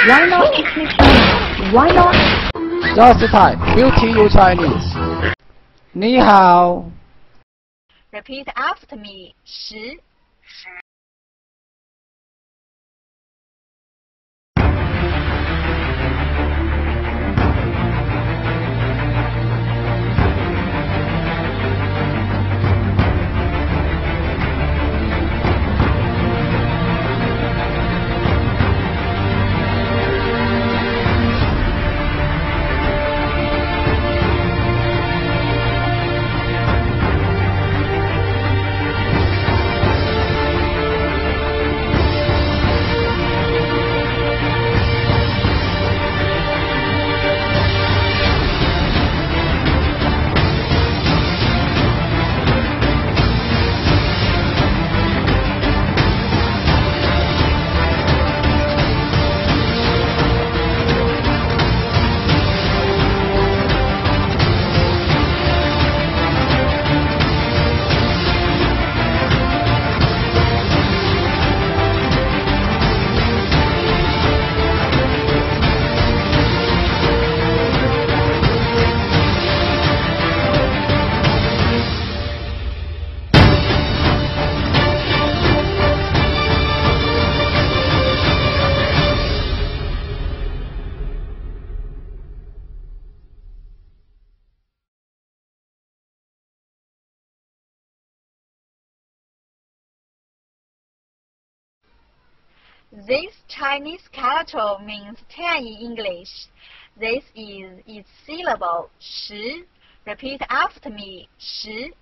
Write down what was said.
Why not speak Chinese? Why not? Just type Beauty You Chinese. 你好。Repeat after me. 10. This Chinese character means 10 in English. This is its syllable, 10. Repeat after me, 10.